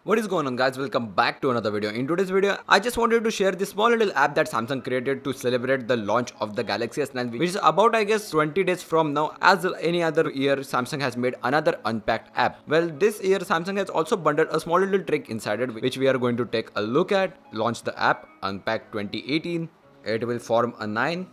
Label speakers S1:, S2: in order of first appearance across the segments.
S1: What is going on, guys? Welcome back to another video. In today's video, I just wanted to share this small little app that Samsung created to celebrate the launch of the Galaxy S9, which is about, I guess, 20 days from now. As any other year, Samsung has made another Unpacked app. Well, this year Samsung has also bundled a small little trick inside it, which we are going to take a look at. Launch the app Unpacked 2018. It will form a 9.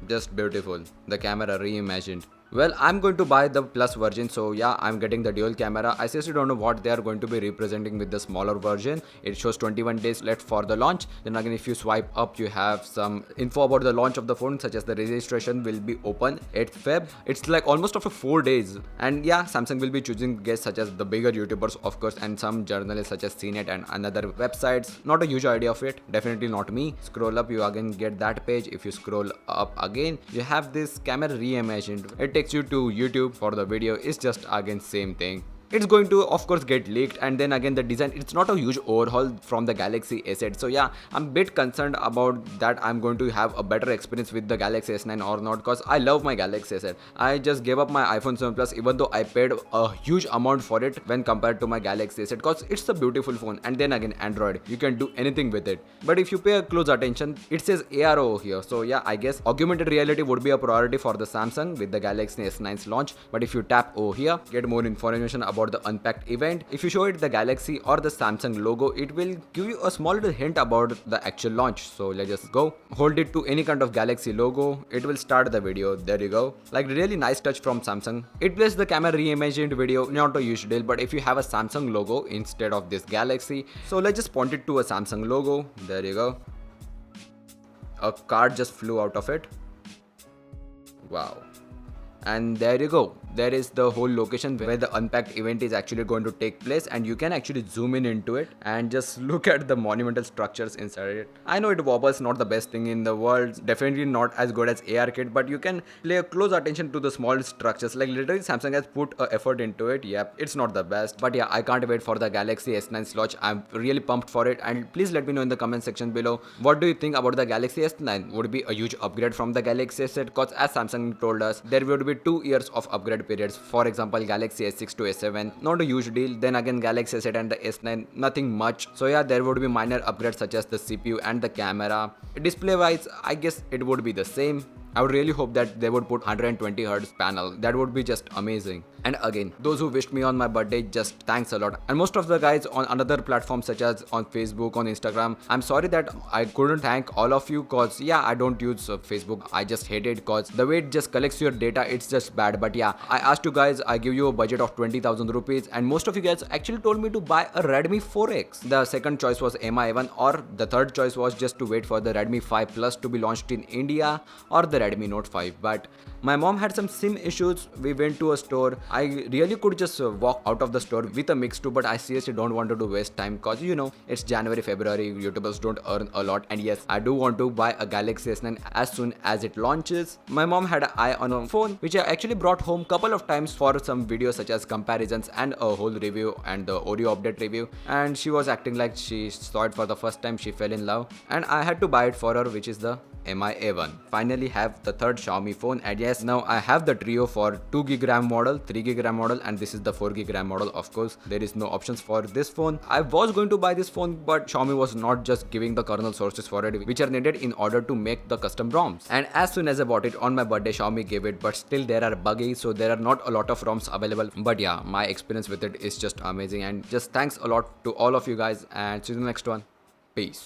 S1: Just beautiful. The camera reimagined. Well, I'm going to buy the plus version, so yeah, I'm getting the dual camera. I seriously don't know what they are going to be representing with the smaller version. It shows 21 days left for the launch. Then again, if you swipe up, you have some info about the launch of the phone, such as the registration will be open 8th Feb. It's like almost after 4 days. And yeah, Samsung will be choosing guests such as the bigger YouTubers, of course, and some journalists such as CNET and another websites. Not a huge idea of it. Definitely not me. Scroll up, you again get that page. If you scroll up again, you have this camera reimagined. It takes you to YouTube for the video. It's just again same thing. It's going to, of course, get leaked, and then again the design, it's not a huge overhaul from the Galaxy S8. So yeah, I'm a bit concerned about that I'm going to have a better experience with the Galaxy S9 or not, because I love my Galaxy S8. I just gave up my iPhone 7 Plus, even though I paid a huge amount for it when compared to my Galaxy S8, because it's a beautiful phone. And then again, Android, you can do anything with it. But if you pay a close attention, it says AR over here. So yeah, I guess augmented reality would be a priority for the Samsung with the Galaxy S9's launch. But if you tap over here, get more information about the Unpacked event. If you show it the Galaxy or the Samsung logo, it will give you a small little hint about the actual launch. So let's just go. Hold it to any kind of Galaxy logo. It will start the video. There you go. Like, really nice touch from Samsung. It plays the camera reimagined video. Not a huge deal, but if you have a Samsung logo instead of this Galaxy, so let's just point it to a Samsung logo. There you go. A card just flew out of it. Wow. And there you go. There is the whole location where the Unpacked event is actually going to take place, and you can actually zoom in into it and just look at the monumental structures inside it. I know it wobbles, not the best thing in the world, definitely not as good as ARKit, but you can pay a close attention to the small structures. Like, literally Samsung has put effort into it. Yep, it's not the best, but yeah, I can't wait for the Galaxy S9's launch. I'm really pumped for it, and please let me know in the comment section below, what do you think about the Galaxy S9? Would it be a huge upgrade from the Galaxy S8? Because as Samsung told us, there would be 2 years of upgrade periods. For example, Galaxy S6 to S7, not a huge deal. Then again, Galaxy S8 and the S9, nothing much. So yeah, there would be minor upgrades such as the CPU and the camera. Display wise, I guess it would be the same. I would really hope that they would put 120Hz panel. That would be just amazing. And again, those who wished me on my birthday, just thanks a lot. And most of the guys on another platforms such as on Facebook, on Instagram, I'm sorry that I couldn't thank all of you, cause yeah, I don't use Facebook. I just hate it cause the way it just collects your data, it's just bad. But yeah, I asked you guys, I give you a budget of 20,000 rupees, and most of you guys actually told me to buy a Redmi 4X. The second choice was MI1, or the third choice was just to wait for the Redmi 5 Plus to be launched in India, or the Redmi Note 5. But my mom had some SIM issues. We went to a store. I really could just walk out of the store with a Mix 2, but I seriously don't want to waste time, cause you know, it's January, February, YouTubers don't earn a lot. And yes, I do want to buy a Galaxy S9 as soon as it launches. My mom had an eye on a phone, which I actually brought home couple of times for some videos such as comparisons and a whole review and the audio update review. And she was acting like she saw it for the first time. She fell in love, and I had to buy it for her, which is the MI1. Finally have the third Xiaomi phone, and yes, now I have the trio for 2GB RAM model, 3GB RAM model, and this is the 4GB RAM model. Of course, there is no options for this phone. I was going to buy this phone, but Xiaomi was not just giving the kernel sources for it, which are needed in order to make the custom ROMs. And as soon as I bought it on my birthday, Xiaomi gave it, but still there are buggy, so there are not a lot of ROMs available. But yeah, my experience with it is just amazing, and just thanks a lot to all of you guys, and see you in the next one. Peace.